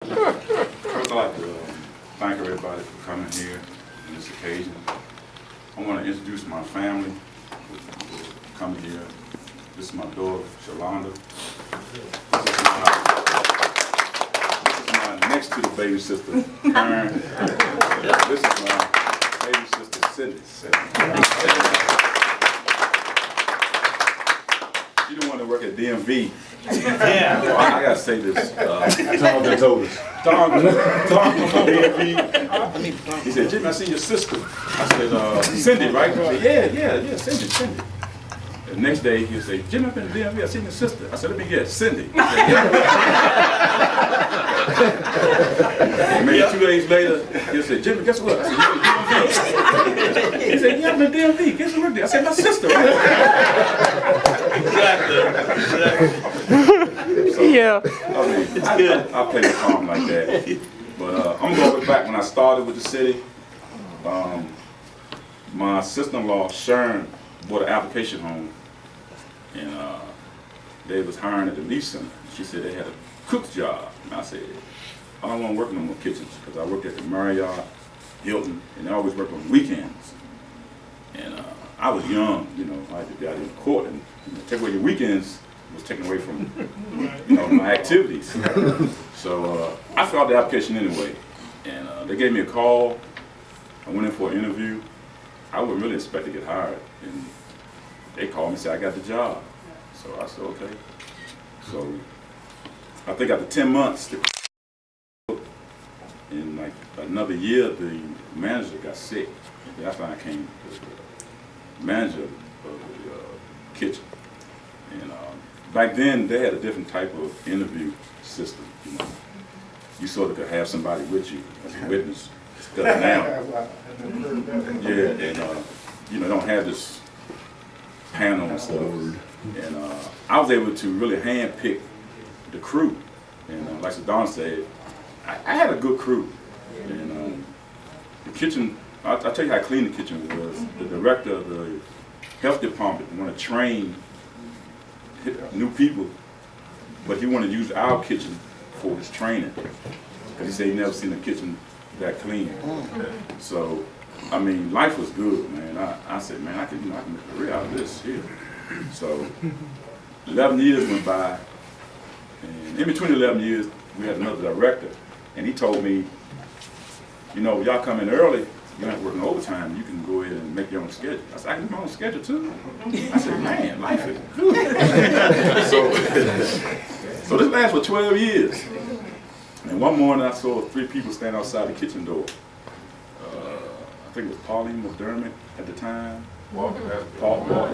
First, I'd like to thank everybody for coming here on this occasion. I want to introduce my family coming here. This is my daughter, Shalonda. This is my next to the baby sister, Karen. This is my baby sister, Cindy. She don't want to work at DMV. Yeah. Well, I gotta say this. Tom told us. Tom from DMV. He said, Jimmy, I see your sister. I said, Cindy, right? He said, yeah, Cindy. The next day, he'll say, Jimmy, I've been to DMV, I seen your sister. I said, let me guess, Cindy. And maybe 2 days later, he'll say, Jimmy, guess what? I said, you in DMV. He said, yeah, I'm in DMV. Guess who worked there? I said, my sister. Exactly. So, yeah. I mean, I play the calm like that. But I'm going back when I started with the city. My sister-in-law, Sharon, bought an application home. And they was hiring at the lease center. She said they had a cook's job. And I said, I don't want to work in no more kitchens because I worked at the Marriott, Hilton, and I always worked on weekends. And I was young, you know, I got in court and take away your weekends was taken away from, you know, my activities. So I filled out the application anyway. And they gave me a call. I went in for an interview. I wouldn't really expect to get hired. And they called me and said, I got the job. So I said, okay. So I think after 10 months, in like another year, the manager got sick. And that's when I came to the manager of the kitchen. And back then, they had a different type of interview system. You know, you sort of could have somebody with you as a witness. Because now, yeah, and you know, don't have this panel and stuff. And I was able to really handpick the crew. And like Don said, I had a good crew. And the kitchen, I'll tell you how clean the kitchen was. The director of the health department wanted to train new people, but he wanted to use our kitchen for his training. Because he said he never seen a kitchen that clean. So, I mean, life was good, man. I said, man, I can make a career out of this here. So, 11 years went by, and in between 11 years, we had another director, and he told me, you know, y'all come in early, you don't have to work no overtime, you can go ahead and make your own schedule. I said, I can do my own schedule too? I said, man, life is good. So this lasted for 12 years. And one morning I saw 3 people stand outside the kitchen door. I think it was Pauline McDermott at the time. Paul,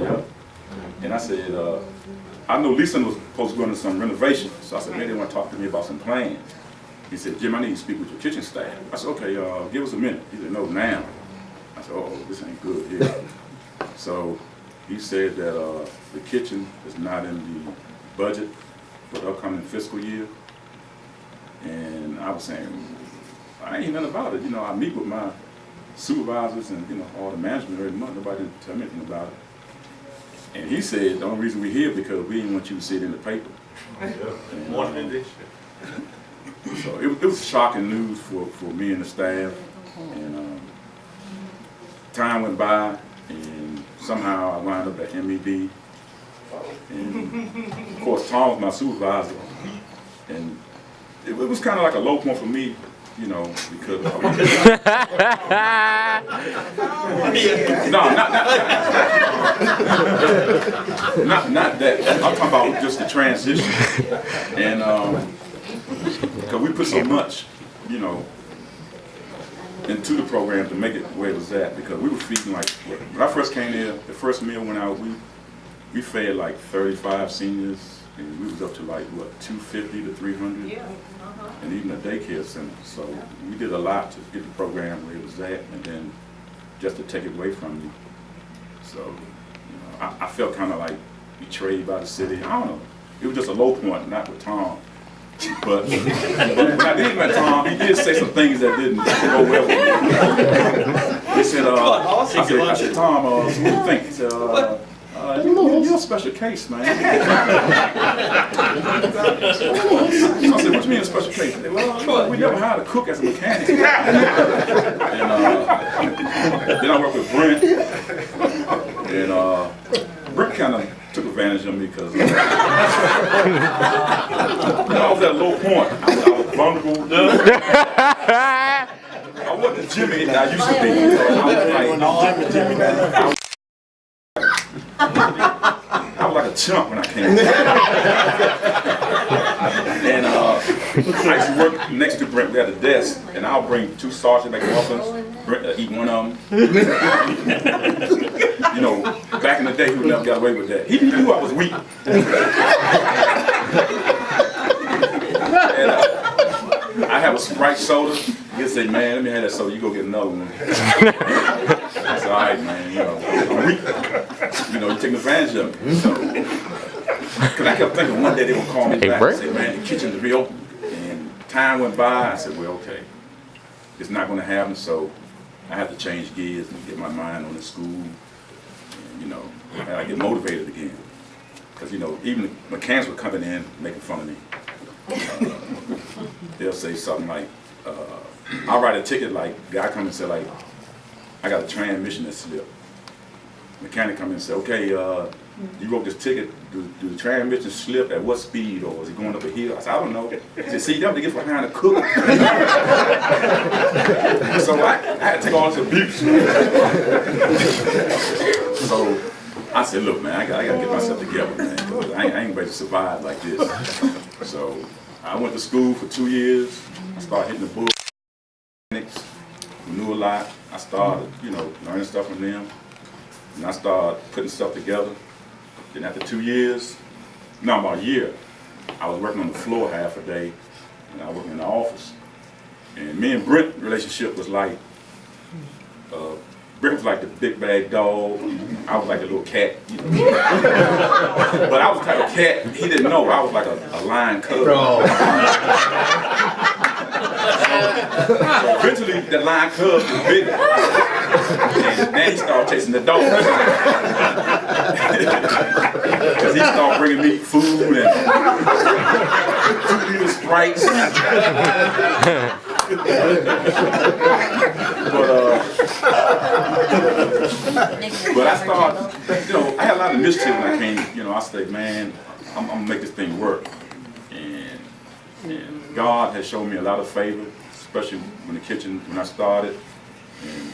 yeah. And I said, I know Lisa was supposed to go into some renovation. So I said, man, they want to talk to me about some plans. He said, Jim, I need to speak with your kitchen staff. I said, okay, give us a minute. He said, no, now. I said, oh, this ain't good here. So he said that the kitchen is not in the budget for the upcoming fiscal year. And I was saying, I ain't nothing about it. You know, I meet with my supervisors and, you know, all the management every month. Nobody didn't tell me anything about it. And he said, the only reason we're here because we didn't want you to see it in the paper. And, so it was shocking news for me and the staff. And time went by, and somehow I wound up at M.E.D. And of course, Tom was my supervisor. And it was kind of like a low point for me, you know, because no, not that. I'm talking about just the transition, and because we put so much, you know, into the program to make it where it was at. Because we were feeding like when I first came there, the first meal went out, we fed like 35 seniors. And we was up to like, what, 250 to 300? Yeah. And even a daycare center. So we did a lot to get the program where it was at, and then just to take it away from you. So, you know, I felt kind of like betrayed by the city. I don't know. It was just a low point, not with Tom. But when I did met Tom, he did say some things that didn't go well with me. He said, I said, Tom, so what do you think? He said, you're a special case, man. I said, what you mean a special case? They said, well, we never hired a cook as a mechanic. And then I worked with Brent. And Brent kind of took advantage of me because I was at a low point. I was vulnerable. I wasn't the Jimmy that I used to be. I was like a chump when I came. And I used to work next to Brent. We had a desk, and I'll bring 2 sausage McMuffins. Brent eat one of them. You know, back in the day, he would never got away with that. He knew I was weak. And I have a Sprite soda. He'll say, man, let me have that soda. You go get another one. I said, all right, man. You know, I'm weak. You know, you're taking advantage of me. So, because I kept thinking one day they would call me back and say, man, the kitchen's reopened. And time went by. I said, well, okay, it's not going to happen. So I have to change gears and get my mind on the school. And, you know, and I get motivated again. Because, you know, even the mechanics were coming in making fun of me. They'll say something like, I'll write a ticket like, guy come and say like, I got a transmission that slipped. Mechanic come in and say, okay, you wrote this ticket, do the transmission slip at what speed, or is it going up a hill? I said, I don't know. He said, see, you have to get behind the cook. So I had to take all this abuse. So I said, look, man, I gotta get myself together, man. I ain't ready to survive like this. So I went to school for 2 years. I started hitting the books. Knew a lot. I started, you know, learning stuff from them. And I started putting stuff together. Then after 2 years, no, about a year, I was working on the floor half a day, and I was working in the office. And me and Brent relationship was like, Brent was like the big bad dog. I was like a little cat, you know. But I was the type of cat, he didn't know, I was like a lion cub. So eventually, the lion cub was bigger. And then he started chasing the dog. Because he started bringing me food and 2-liter Sprites. But I started, you know, I had a lot of initiative when I came. You know, I said, man, I'm gonna make this thing work. And God has shown me a lot of favor, especially when I started and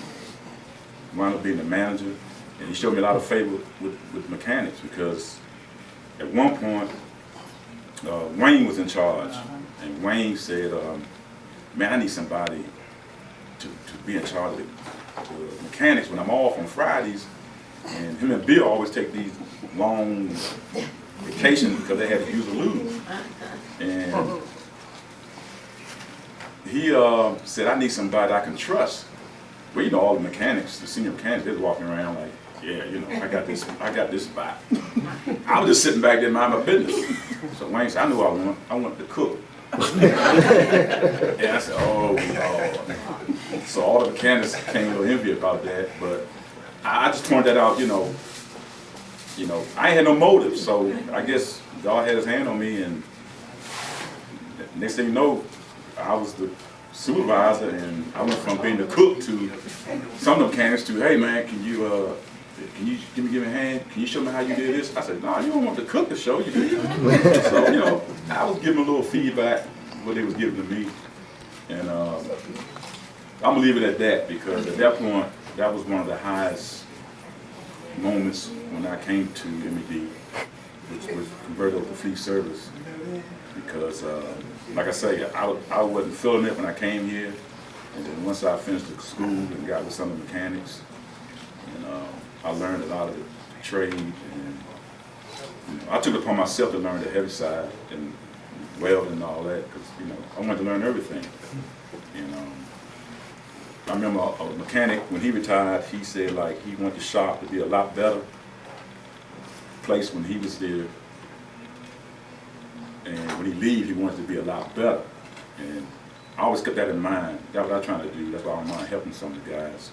wound up being the manager. And he showed me a lot of favor with mechanics because at one point, Wayne was in charge. And Wayne said, man, I need somebody to be in charge of the mechanics when I'm off on Fridays. And him and Bill always take these long vacations because they had to use a lube. And he said, I need somebody I can trust. Well, you know, all the mechanics, the senior mechanics, they're walking around like, yeah, you know, I got this spot. I was just sitting back there minding my business. So Wayne said, I knew what I want. I want to cook. And I said, oh, Lord. So all the mechanics came a little envy about that, but I just pointed that out, you know, I ain't had no motive, so I guess God had his hand on me, and next thing you know, I was the supervisor, and I went from being the cook to some of the mechanics to, hey man, can you give me a hand? Can you show me how you did this? I said, no, you don't want the cook to show you, do you? So, you know, I was giving a little feedback, what they was giving to me, and I'm gonna leave it at that, because at that point, that was one of the highest moments when I came to M.E.D, which was converted over to fleet service, because like I say, I wasn't feeling it when I came here, and then once I finished the school and got with some of the mechanics, and I learned a lot of the trade, and I took it upon myself to learn the heavy side and welding and all that, because I wanted to learn everything. And I remember a mechanic, when he retired, he said like he wanted the shop to be a lot better place when he was there. And when he leaves, he wants to be a lot better. And I always kept that in mind. That's what I'm trying to do. That's why I don't mind helping some of the guys.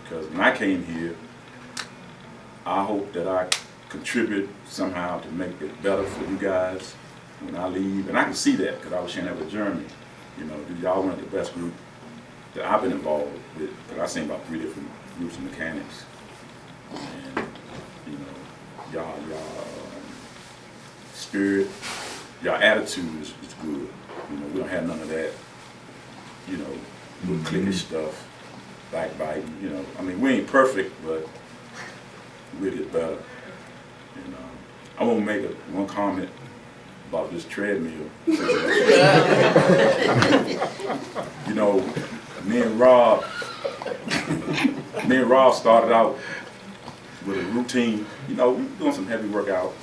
Because when I came here, I hope that I contribute somehow to make it better for you guys when I leave. And I can see that because I was sharing that with Jeremy. You know, y'all one of the best group that I've been involved with. Because I've seen about 3 different groups of mechanics. And, you know, y'all spirit, y'all attitude is good. You know, we don't have none of that, you know, little cliquish stuff, backbiting, you know. I mean, we ain't perfect, but we'll get better. And I want to make one comment about this treadmill situation. You know, me and Rob started out with a routine. You know, we were doing some heavy workout.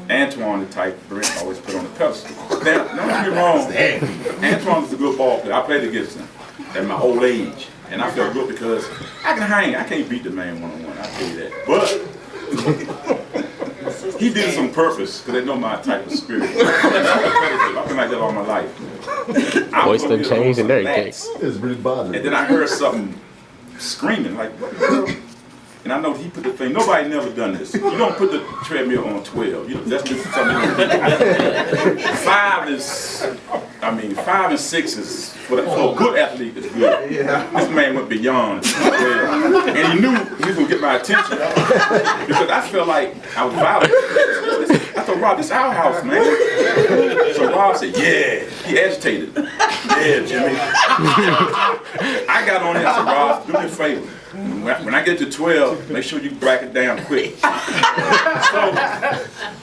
Antoine, the type Brent always put on the pedestal. Now, don't get me wrong, Antoine is a good ball player. I played against him at my old age. And I felt good because I can hang. I can't beat the man one-on-one, I'll tell you that. But he did it on purpose because they know my type of spirit. I've been like that all my life. Voice done changed and everything. It's really bothering. And then I heard something screaming, like, what the hell? And I know he put the thing, nobody never done this. You don't put the treadmill on 12. You know, that's just something you don't do. 5 and 6 is, for a good athlete, is good. Yeah. This man went beyond 12. And he knew he was going to get my attention. Because I felt like I was violent. I thought, Rob, this is our house, man. So Rob said, yeah. He agitated. Yeah, Jimmy. I got on there and said, Rob, do me a favor. When I get to 12, make sure you break it down quick. So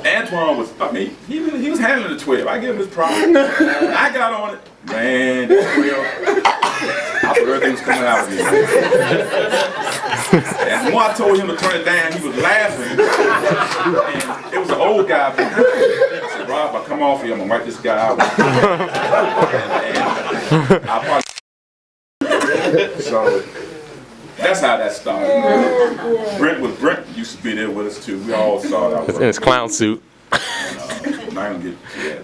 Antoine was, I mean, he was handling the 12. I give him his props. I got on it. Man, that 12, I thought everything was coming out of me. And when I told him to turn it down, he was laughing. And it was an old guy behind me. I said, Rob, I come off here, I'm going to wipe this guy out. And I probably... So... That's how that started. Brent used to be there with us too. We all started out in his clown suit. And, I'm not gonna get to that.